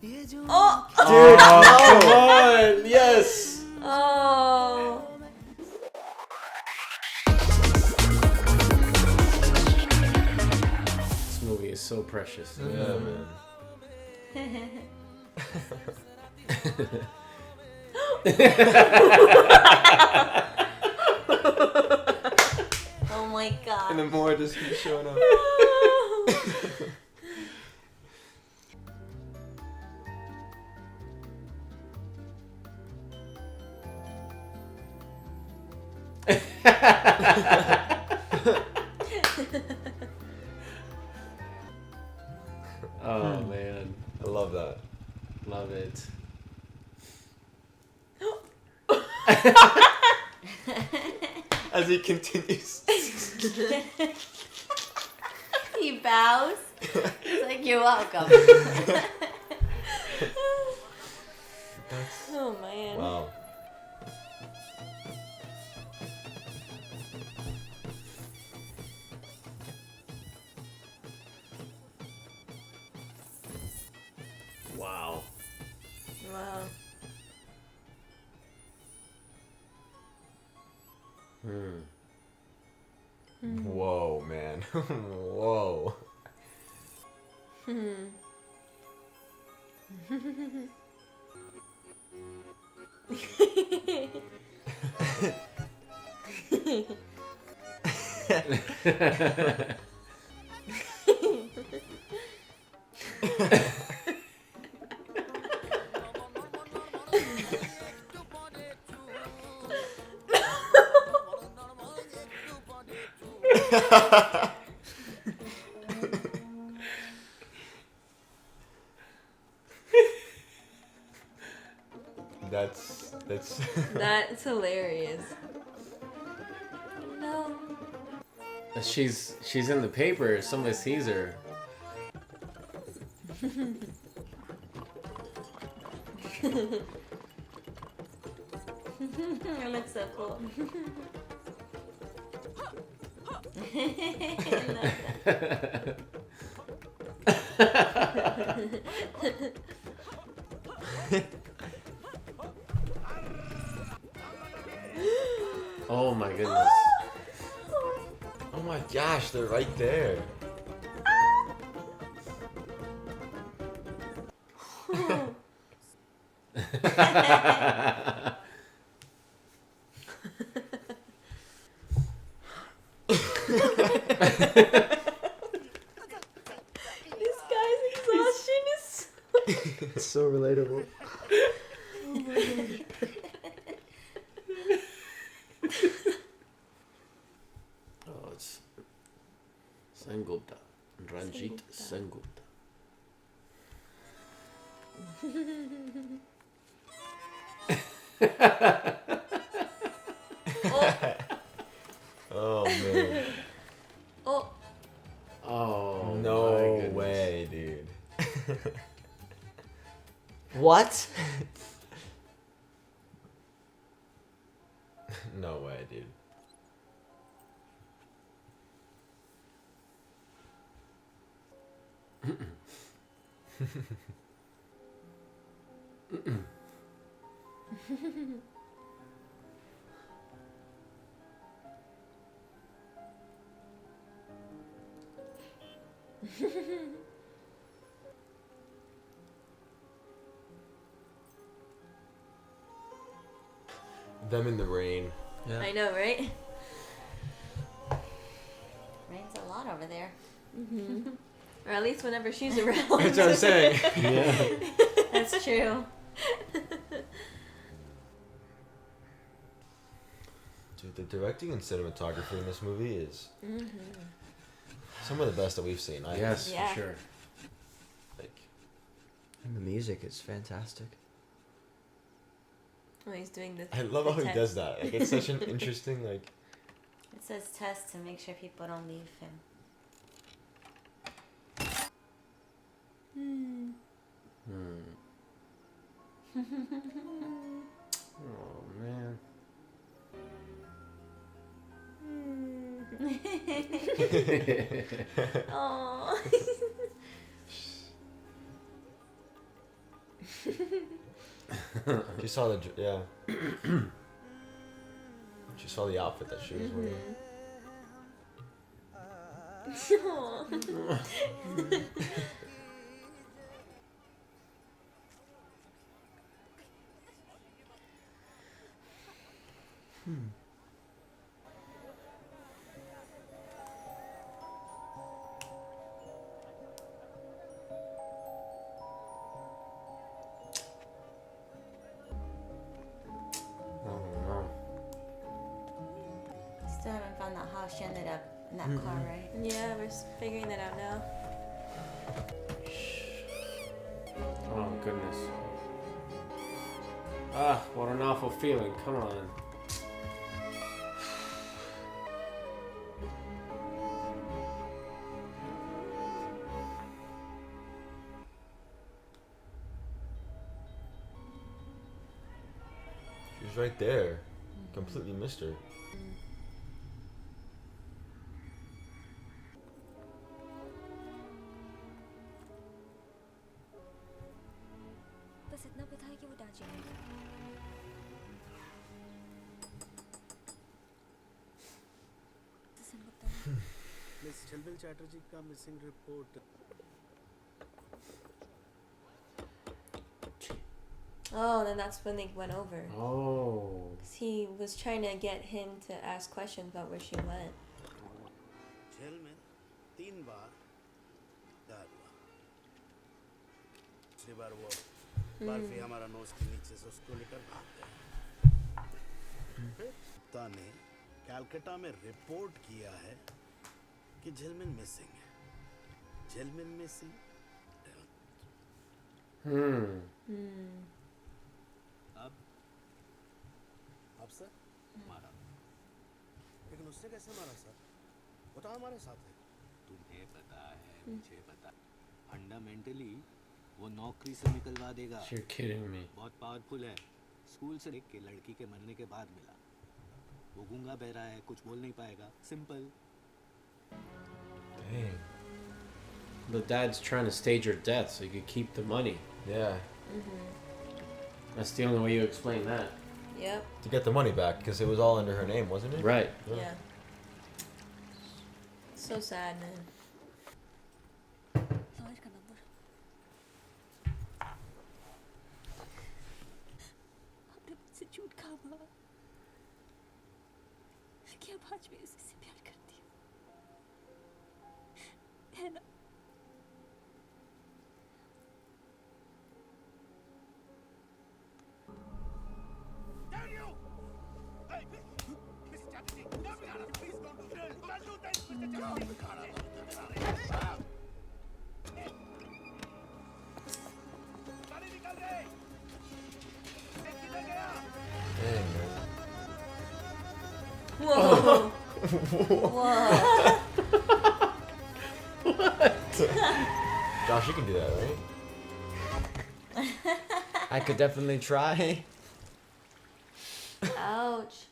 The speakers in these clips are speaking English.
Oh! Dude, come on! Yes! Oh! This movie is so precious. Yeah, man. Oh my god. And then more just keeps showing up. Oh man, I love that. love it. As he continues. He bows. It's like, you're welcome. Oh man. Wow. Wow. Wow. Whoa, man. Whoa. That's That's hilarious. No. She's in the paper. Somebody sees her. It looks so cool. Oh my goodness. oh my gosh, they're right there. This guy's exhaustion is so... It's so relatable. Oh, it's Sengupta. Ranjit Sengupta. Oh man. Oh. Oh, my No goodness. way, dude. What? No way, dude. Them in the rain. Yeah. I know, right? Rains a lot over there. Or at least whenever she's around. That's what I'm saying. Yeah. That's true. Dude, the directing and cinematography in this movie is some of the best that we've seen. Yes, Yeah. for sure. Like, And the music is fantastic. Oh, he's doing this. I love how he does that. Like, it's such an interesting, like... It says test to make sure people don't leave him. Oh man. Oh. She saw the she saw the outfit that she was wearing. Oh no. Still haven't found out how she ended up in that car, right? Yeah, we're figuring that out now. Oh goodness. Ah, what an awful feeling. Come on. She was right there. Completely missed her. बस इतना पता है कि वो डांचेंगे miss झलमिल Chatterjee का missing report Oh, then that's when they went over. Oh. 'Cause he was trying to get him to ask questions about where she went. झलमिल 3 बार गायब हुआ पिछली बार वो बर्फी हमारा नोज के नीचे से उसको लेकर भाग गया फिर ता ने कैलकाटा में रिपोर्ट किया है कि झलमिल मिसिंग है झलमिल मिसिंग अब सर मारा लेकिन उसने कैसे मारा सर वो तो हमारे साथ है तुम्हें पता है मुझे पता फंडामेंटली वो नौकरी से निकलवा देगा You're kidding me. बहुत पावरफुल है स्कूल से देख के लड़की के मरने के बाद मिला वो गूंगा बहरा है कुछ बोल नहीं पाएगा simple Dang. The dad's trying to stage her death so you could keep the money. Yeah. That's the only way you explain that. Yep. To get the money back, because it was all under her name, wasn't it? Right. Yeah. So sad, man. Lawyer का number आपने मुझसे झूठ कहा माँ क्या आज मैं उसी से प्यार करती हूँ है ना Dang, man. Whoa. Whoa. Josh, you can do that, right? I could definitely try. Ouch.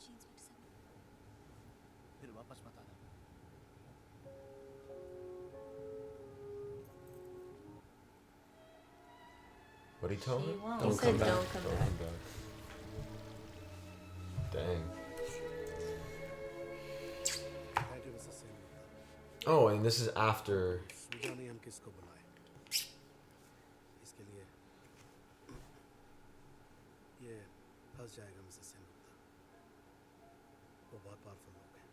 Jeans में डिसेंबर फिर वापस मत आना What did he tell She her? won't. Don't He come said back. don't come Don't back. come back. Dang. That was the same Oh, and this is after. सुजा ने हम किसको बुलाए इसके लिए ये फंस जाएगा मिसेस सेनगुप्ता वो बहुत पावरफुल लोग हैं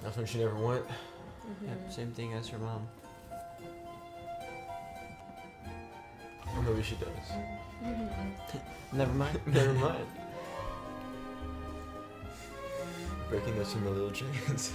That's when she never went. Yep, same thing as her mom. Or maybe she does. Never mind. Never mind. Breaking those familial chains.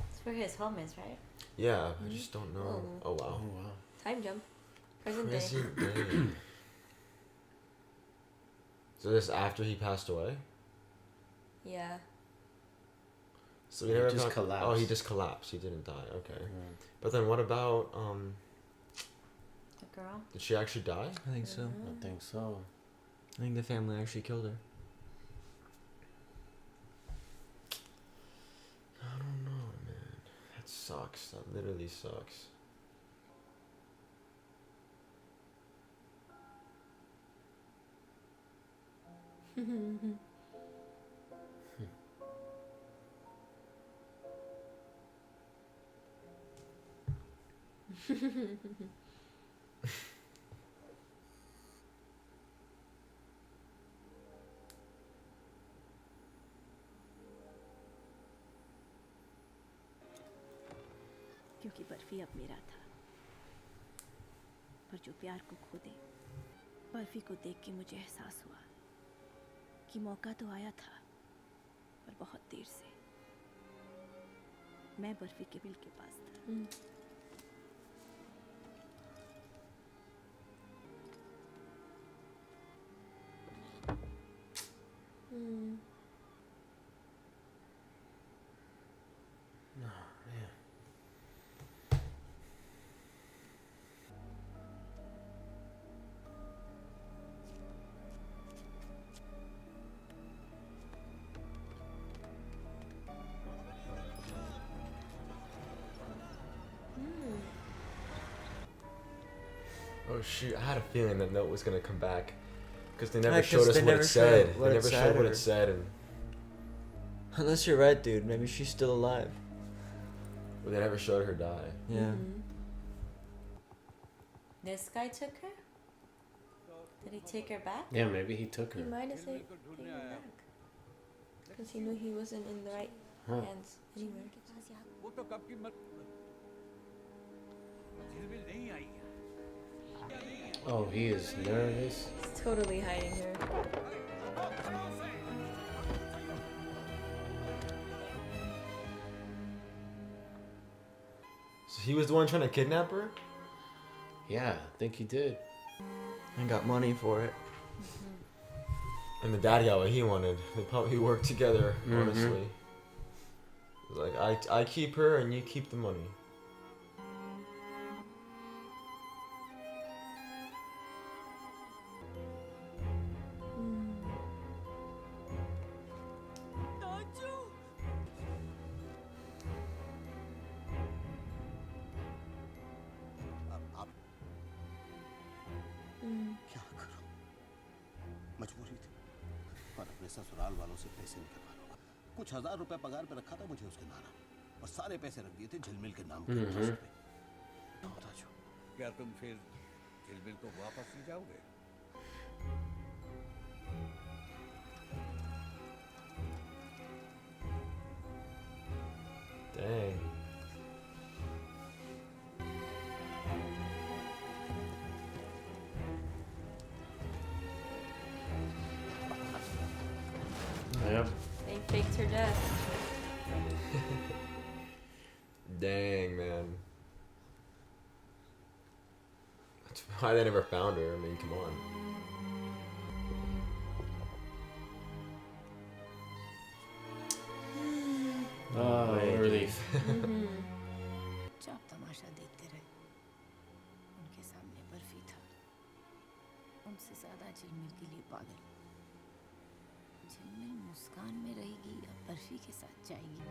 It's where his home is, right? Yeah, I just don't know. Oh wow. Oh wow. Time jump. Present day. Present day. So this after he passed away? Yeah. So He never just found- collapsed. Oh, he just collapsed. He didn't die. Okay. Mm. But then what about The girl. did she actually die? I think so. I think so. I think the family actually killed her. I don't know, man. That sucks. That literally sucks. क्योंकि बर्फी अब मेरा था, पर जो प्यार को खो दे, बर्फी को देख के मुझे एहसास हुआ कि मौका तो आया था, पर बहुत देर से। मैं बर्फी के बिल के पास था। Oh shoot! I had a feeling that note was gonna come back, because they never Yeah, 'cause showed us they what never it said. showed what They it never said showed what or- it said, and Unless you're right, dude. Maybe she's still alive. well, they never showed her die. Yeah. This guy took her? Did he take her back? Yeah, maybe he took He her. might have taken her back. Because he knew he wasn't in the right Huh. hands anywhere. वो तो कब की मत झिलमिल नहीं आई है। Oh, he is nervous. He's totally hiding her. So he was the one trying to kidnap her. Yeah, I think he did. And got money for it. And the dad got what he wanted. They probably worked together, Mhm. honestly. It was like, I keep her and you keep the money. अब आप क्या करूं? मजबूरी थी और अपने ससुराल वालों से पैसे निकलवा लूंगा। कुछ हजार रुपए पगार पे रखा था मुझे उसके नाना ने, और सारे पैसे रख दिए थे झिलमिल के नाम के ट्रस्ट पे। राजू, क्या तुम फिर झिलमिल को वापस ले जाओगे? Dang. Yep. They faked her death. Dang, man. That's why they never found her. I mean, come on. Oh, relief. आप तमाशा देखते रहे। उनके सामने बर्फी था, उनसे ज्यादा झिलमिल के लिए पागल। झिलमिल मुस्कान में रहेगी या बर्फी के साथ जाएगी?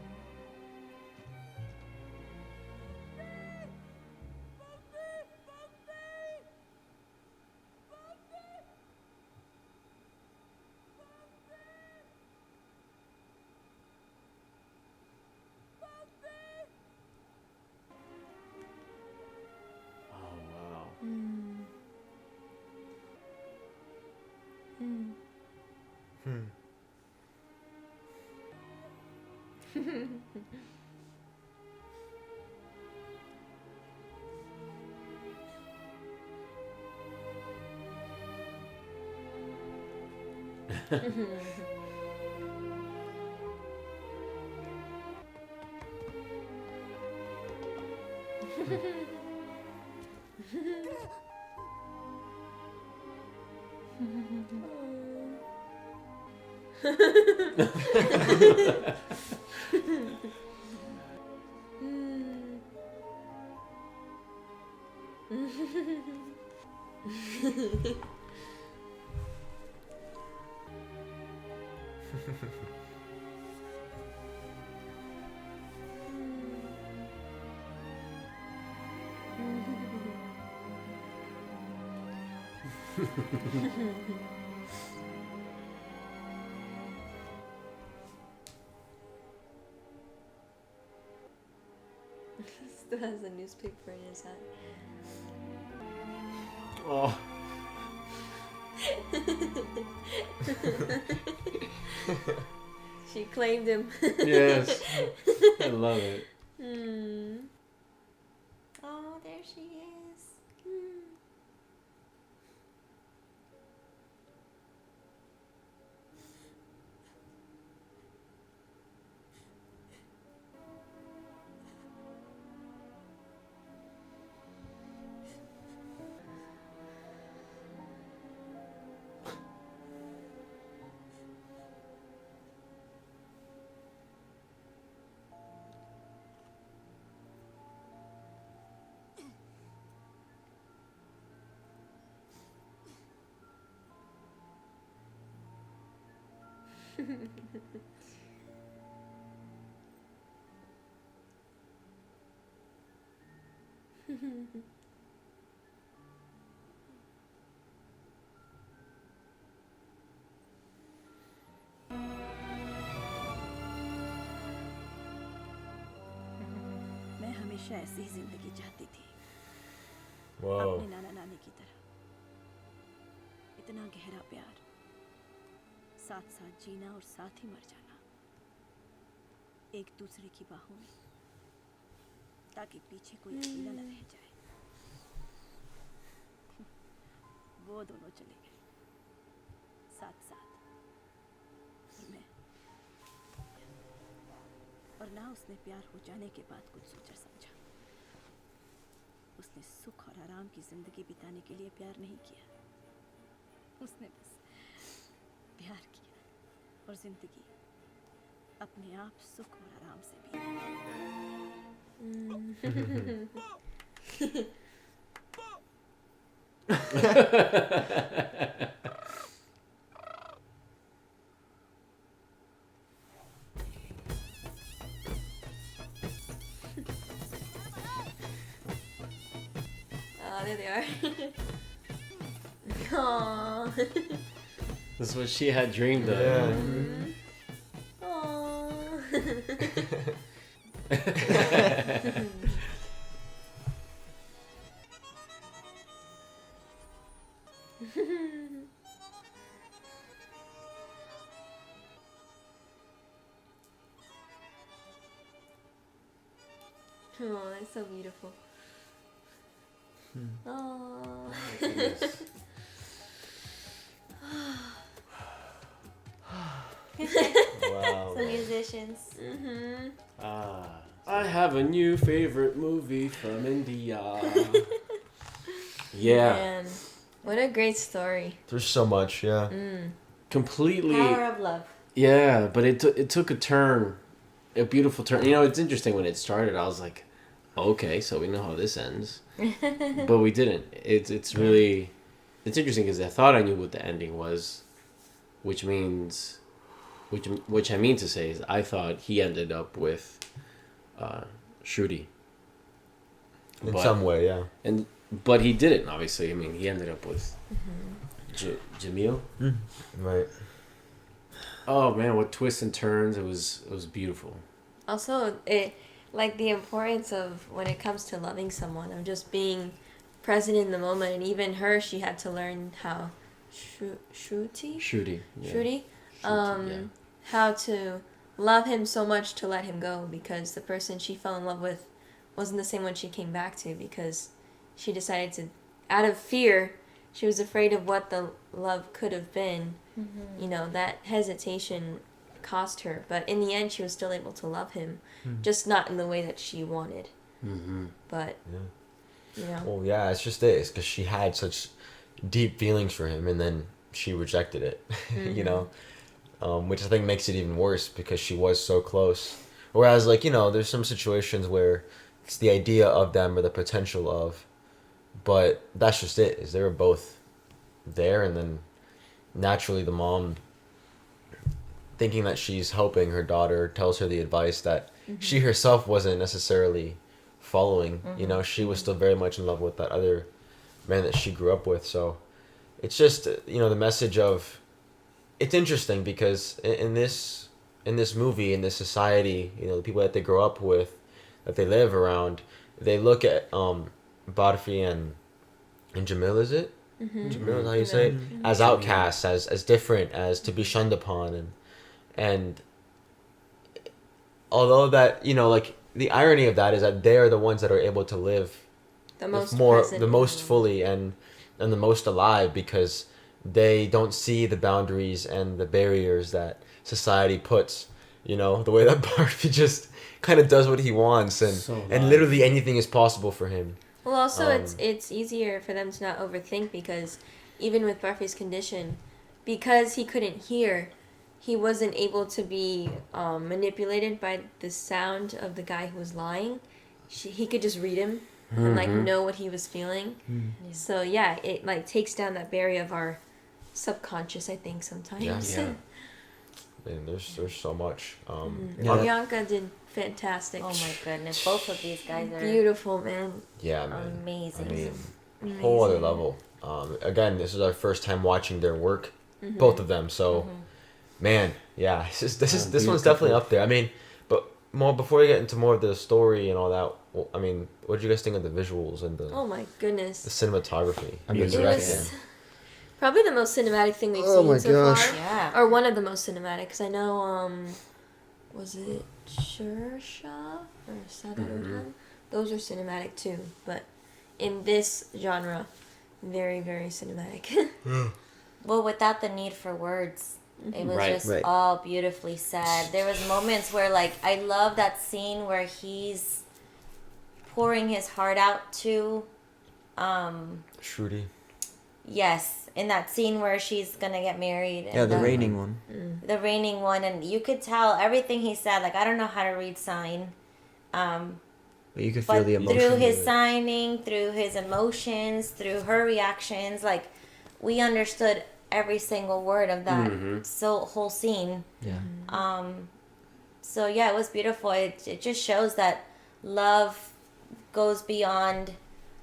Oh wow. Hmm. Still has a newspaper in his hand. Oh. She claimed him. Yes. I love it. Oh, there she is. मैं हमेशा ऐसी ही जिंदगी चाहती थी, Whoa. अपने नाना नानी की तरह। इतना गहरा प्यार, साथ साथ जीना और साथ ही मर जाना, एक दूसरे की बाहों में, ताकि पीछे कोई अकेला न रह जाए। वो दोनों चले गए साथ साथ, और मैं, और ना उसने प्यार हो जाने के बाद कुछ सोचा समझा। उसने सुख और आराम की जिंदगी बिताने के लिए प्यार नहीं किया, उसने बस प्यार किया और जिंदगी अपने आप सुख और आराम से भी। Oh, there they are. Aww. This is what she had dreamed of. Yeah. Aww. Oh, that's so beautiful. Oh. Wow. Some musicians. I have a new favorite movie from India. Yeah. Man, what a great story. There's so much, yeah. Completely. Power of love. Yeah, but it took a turn, a beautiful turn. You know, it's interesting when it started. I was like, okay, so we know how this ends, but we didn't. It's really, it's interesting because I thought I knew what the ending was, which I mean to say is I thought he ended up with, Shruti. In some way, yeah. But he didn't. Obviously, I mean, he ended up with Jamil. Right. Oh man, what twists and turns! It was beautiful. Also, it like the importance of when it comes to loving someone, of just being present in the moment. And even her, she had to learn how Shruti, Shruti. Yeah. Shruti, yeah. how to love him so much to let him go, because the person she fell in love with wasn't the same one she came back to, because she decided to, out of fear, she was afraid of what the love could have been. You know, that hesitation cost her, but in the end she was still able to love him, just not in the way that she wanted. But you know, Well, yeah, it's just this, because she had such deep feelings for him, and then she rejected it. You know, which I think makes it even worse, because she was so close. Whereas, like, you know, there's some situations where it's the idea of them or the potential of, but that's just it, is they were both there, and then naturally the mom, thinking that she's helping her daughter, tells her the advice that she herself wasn't necessarily following. You know, she was still very much in love with that other man that she grew up with. So it's just, you know, the message of, it's interesting because in this movie, in this society, you know, the people that they grow up with, that they live around, they look at Barfi and Jamil, is it? Jamil is how you say it? As outcasts, as different, as to be shunned upon, and although that, you know, like, the irony of that is that they are the ones that are able to live the most fully and the most alive, because they don't see the boundaries and the barriers that society puts. You know, the way that Barfi just kind of does what he wants, and literally anything is possible for him. Well, also it's easier for them to not overthink, because even with Barfi's condition, because he couldn't hear, he wasn't able to be manipulated by the sound of the guy who was lying. He could just read him and like know what he was feeling. So yeah, it like takes down that barrier of our subconscious, I think, sometimes. Yeah. Man, there's so much. Priyanka did fantastic. Oh my goodness, both of these guys are Beautiful, man. Yeah, man. amazing. I mean, whole other level. Again, this is our first time watching their work, both of them. So, man, yeah, this one's definitely up there. I mean, but more before we get into more of the story and all that. Well, I mean, what did you guys think of the visuals and the Oh my goodness. the cinematography? I mean, The It directing. was probably the most cinematic thing we've Oh seen my so gosh. far. Yeah. Or one of the most cinematic, because I know, was it Shersha or Sadarurhan? Those are cinematic too, but in this genre, very, very cinematic. Well, without the need for words. It was Right. just Right. all beautifully said. There was moments where, like, I love that scene where he's pouring his heart out to, Shruti. yes, in that scene where she's gonna get married. And Yeah, the raining one. the reigning one, and you could tell everything he said. Like, I don't know how to read sign, But you could feel but the emotion. through his of it. signing, through his emotions, through her reactions, like, we understood every single word of that whole scene. Yeah. So yeah, it was beautiful. It just shows that love goes beyond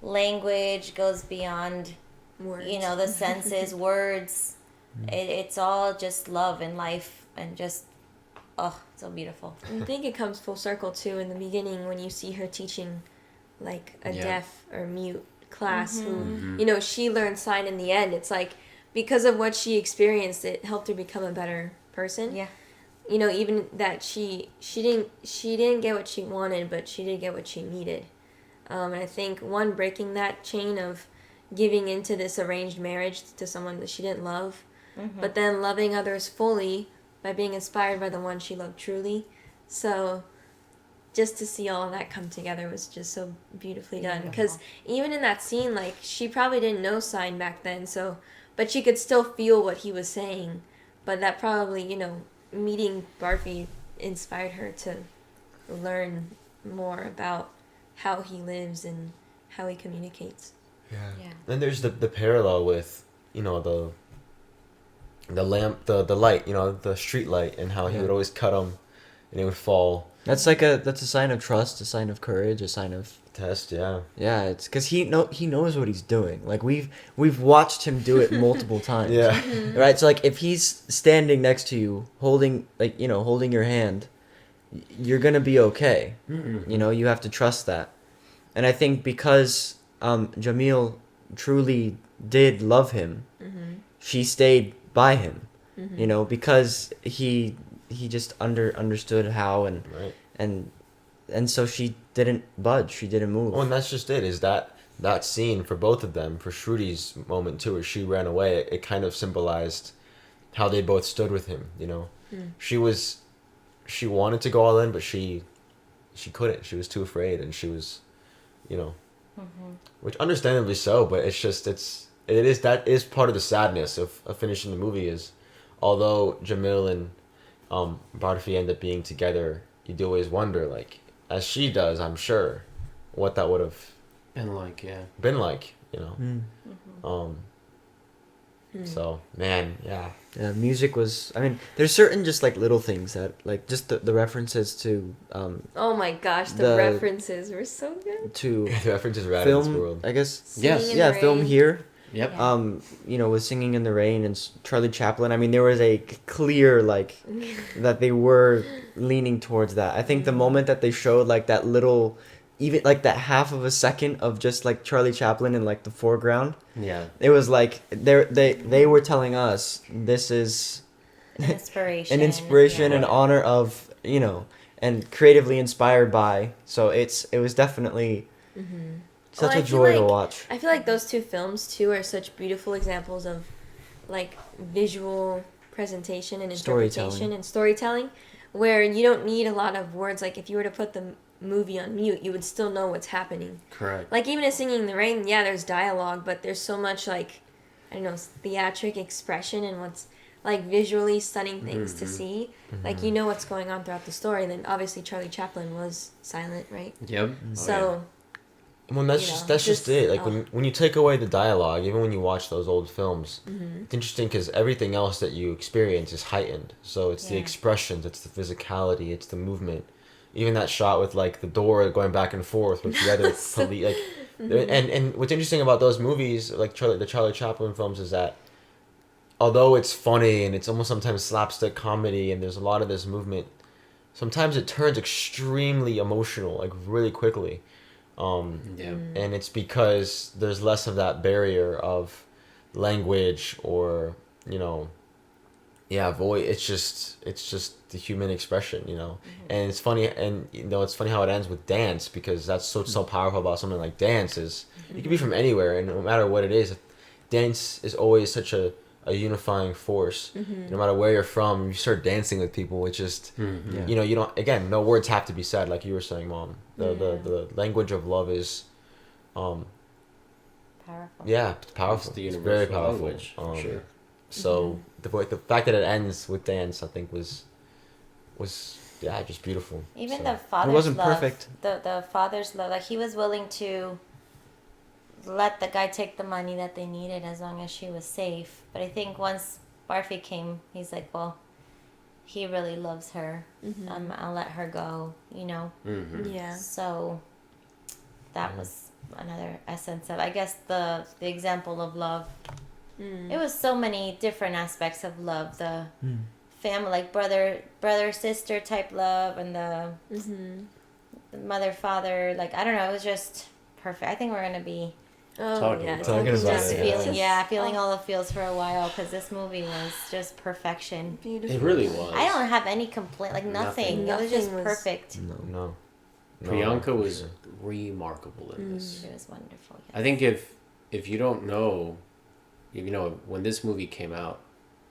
language, goes beyond Words. you know, the senses, words. It's all just love and life, and just so beautiful. I think it comes full circle too in the beginning when you see her teaching like a deaf or mute class who, you know, she learned sign in the end. It's like, because of what she experienced, it helped her become a better person. Yeah. You know, even that she didn't get what she wanted, but she did get what she needed. And I think breaking that chain of giving into this arranged marriage to someone that she didn't love, but then loving others fully by being inspired by the one she loved truly. So just to see all of that come together was just so beautifully done. Because even in that scene, like, she probably didn't know sign back then, so, but she could still feel what he was saying. But that probably, you know, meeting Barfi inspired her to learn more about how he lives and how he communicates. Yeah. Then there's the parallel with, you know, the lamp, the light, you know, the street light, and how he would always cut them and it would fall. That's a sign of trust, a sign of courage, a sign of Test, yeah. yeah. It's because he knows what he's doing. Like we've watched him do it multiple times. Yeah. Right. So like if he's standing next to you, holding your hand, you're gonna be okay. You know, you have to trust that. And I think because Jamil truly did love him, she stayed by him. You know, because he he just understood how, and Right. and so she didn't budge. She didn't move. Well, and that's just it. Is that scene for both of them, for Shruti's moment too, where she ran away? It kind of symbolized how they both stood with him. You know, she wanted to go all in, but she couldn't. She was too afraid, and she was, you know, which understandably so. But it's just that is part of the sadness of finishing the movie is, although Jamil and Barfi end up being together, you do always wonder, like, as she does, I'm sure, what that would have And like, yeah. been like, you know. So man, yeah. Yeah, music was. I mean, there's certain just like little things that like just the references to Oh my gosh, the The- references were so good. to The reference is rad in this film. world. I guess. Singing Yes. in Yeah, the film Rain. here. Yep. Yeah. You know, with Singing in the Rain and Charlie Chaplin. I mean, there was a clear like that they were leaning towards that. I think the moment that they showed like that little, even like that half of a second of just like Charlie Chaplin in like the foreground, Yeah. it was like they were telling us this is An inspiration. an inspiration yeah. and honor of, you know, and creatively inspired by. So it was definitely such Well, a I feel joy to like- watch. I feel like those two films too are such beautiful examples of like visual presentation and interpretation Storytelling. and storytelling, where you don't need a lot of words. Like if you were to put the movie on mute, you would still know what's happening. Correct. Like even in Singing in the Rain, yeah, there's dialogue, but there's so much like, I don't know, theatric expression and what's like visually stunning things to see. Like you know what's going on throughout the story. Then obviously Charlie Chaplin was silent, right? Yep. So Well, that's You just know, that's just just- it. Like oh. when you take away the dialogue, even when you watch those old films, Mm-hmm. it's interesting because everything else that you experience is heightened. So it's the Yeah. expressions, it's the physicality, it's the movement. Even that shot with like the door going back and forth with the other police, like, and what's interesting about those movies, like the Charlie Chaplin films, is that although it's funny and it's almost sometimes slapstick comedy and there's a lot of this movement, sometimes it turns extremely emotional, like really quickly. Yeah. And it's because there's less of that barrier of language or, you know, voice. It's just the human expression, you know. And it's funny, and you know, it's funny how it ends with dance, because that's so powerful about something like dance is you can be from anywhere, and no matter what it is, dance is always such a unifying force. No matter where you're from, you start dancing with people. It's just Yeah. you know, you don't, again, no words have to be said, like you were saying, Mom. The language of love is Powerful. it's powerful. It's the It's very universal powerful. language, for sure. So the fact that it ends with dance, I think was just beautiful. Even So- the father's wasn't love, perfect. The father's love, like he was willing to let the guy take the money that they needed as long as she was safe. But I think once Barfi came, he's like, well, he really loves her. I'll let her go, you know. yeah. So that was another essence of, I guess, the example of love. It was so many different aspects of love. The family, like brother sister type love, and the mother father. Like, I don't know. It was just perfect. I think we're gonna be Oh Talking yeah. about Talking about just it, feeling all the feels for a while, because this movie was just perfection. Beautiful. It really was. I don't have any complaint. Like nothing. It was just Nothing was- perfect. No. Priyanka was remarkable in this. It was wonderful. Yes. I think if you don't know, if you know when this movie came out,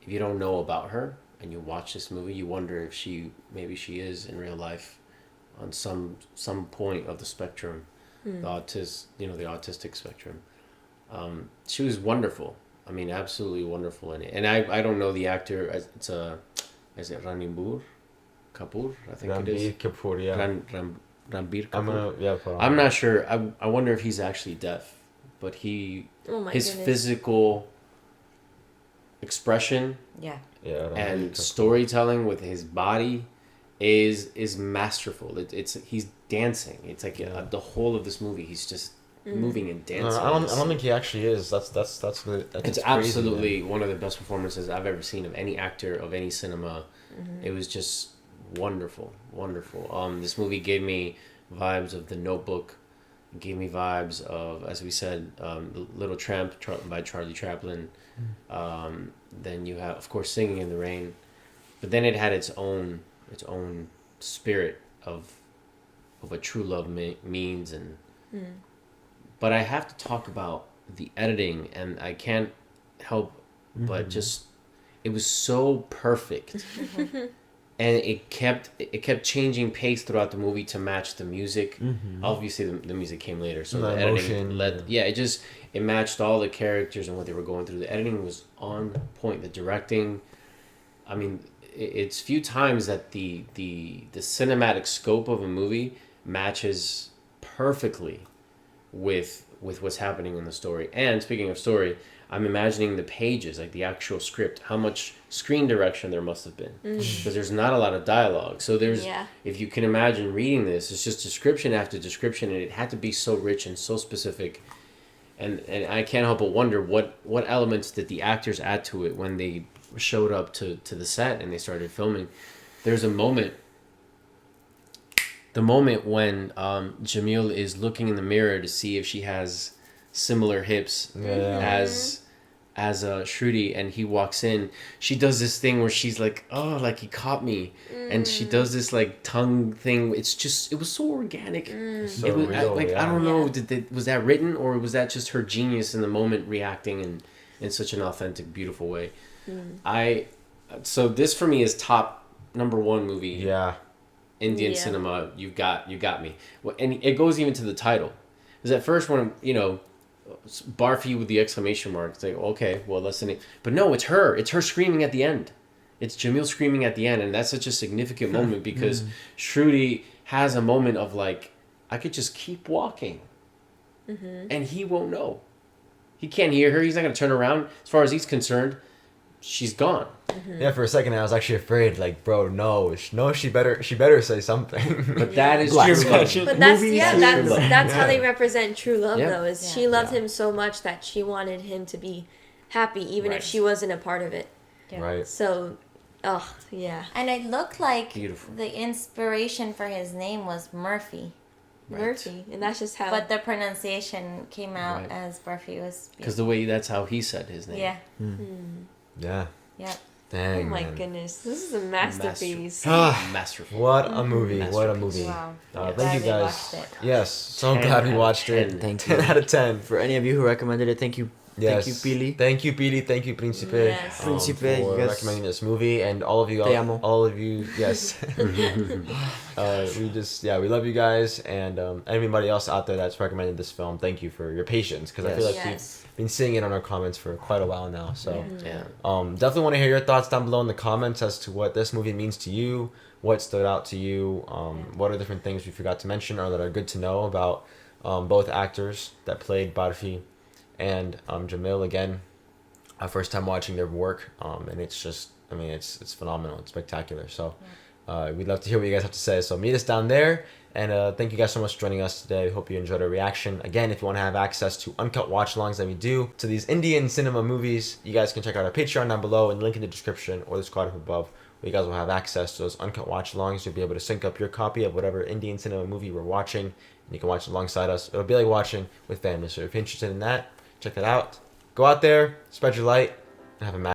if you don't know about her and you watch this movie, you wonder if maybe she is in real life on some point of the spectrum, the autistic spectrum. She was wonderful. I mean, absolutely wonderful in it. And I don't know the actor. It's is it Ranbir Kapoor? I think it is. Ranbir Kapoor, yeah. Ranbir I'm Kapoor. gonna I'm not sure. I wonder if he's actually deaf, but Oh my his goodness. physical expression Yeah. Yeah. and storytelling with his body is masterful. It's he's dancing. It's like the whole of this movie. He's just moving and No, dancing. I don't think he actually is. That's It's crazy, absolutely man. one of the best performances I've ever seen of any actor of any cinema. It was just wonderful. This movie gave me vibes of The Notebook. It gave me vibes of, as we said, Little Tramp by Charlie Chaplin. Then you have, of course, Singing in the Rain. but then it had its own spirit of what true love means, and but I have to talk about the editing, and I can't help but just it was so perfect. And it kept changing pace throughout the movie to match the music. Obviously, the music came later, so the editing it matched all the characters and what they were going through. The editing was on point. The directing, I mean, it's few times that the cinematic scope of a movie matches perfectly with what's happening in the story. And speaking of story, I'm imagining the pages, like the actual script, how much screen direction there must have been, because there's not a lot of dialogue. So there's, if you can imagine reading this, it's just description after description, and it had to be so rich and so specific. And I can't help but wonder what elements did the actors add to it when they showed up to the set and they started filming. There's a moment, the moment when Jamil is looking in the mirror to see if she has similar hips as Shruti, and he walks in. She does this thing where she's like, oh, like he caught me, and she does this like tongue thing. It's just, it was so organic. So it was real, I don't know, was that written, or was that just her genius in the moment reacting in such an authentic, beautiful way? So this for me is top number one movie. Indian cinema. You got me. Well, and it goes even to the title. Because at first when Barfi with the exclamation mark, it's like, okay, well, listen. But no, it's her screaming at the end. It's Jamil screaming at the end, and that's such a significant moment because Shruti has a moment of like, I could just keep walking, and he won't know. He can't hear her. He's not gonna turn around. As far as he's concerned, she's gone. Yeah, for a second I was actually afraid, like, bro, no, she better say something. But that is true love. But that's how they represent true love, though. Is she loved him so much that she wanted him to be happy, even if she wasn't a part of it. Right. So, And it looked like beautiful. The inspiration for his name was Murphy. Murphy, and that's just how. But the pronunciation came out as Barfi was. Because that's how he said his name. Yeah. Yeah. Yep. Dang. Oh my goodness, this is a masterpiece. Masterful. What a movie! What a movie! Wow. Thank you guys. Yes, so glad we watched it. 10 out of 10. For any of you who recommended it, thank you. Yes. Thank you, Pili. Thank you, Pili. Thank you, Principe. Yes. Principe, for yes. recommending this movie, and all of you, all of you, yes. We love you guys, and anybody else out there that's recommended this film, thank you for your patience, because I feel like we've been seeing it on our comments for quite a while now. So, definitely want to hear your thoughts down below in the comments as to what this movie means to you, what stood out to you, what are different things we forgot to mention or that are good to know about both actors that played Barfi and Jamil. Again, our first time watching their work, and it's just, I mean, it's phenomenal, it's spectacular. So we'd love to hear what you guys have to say. So meet us down there, and thank you guys so much for joining us today. Hope you enjoyed our reaction. Again, if you want to have access to uncut watch alongs that we do to these Indian cinema movies, you guys can check out our Patreon down below and link in the description, or the squad up above, where you guys will have access to those uncut watch alongs. You'll be able to sync up your copy of whatever Indian cinema movie we're watching, and you can watch alongside us. It'll be like watching with family. So if you're interested in that, check that out. Go out there, spread your light, and have a magic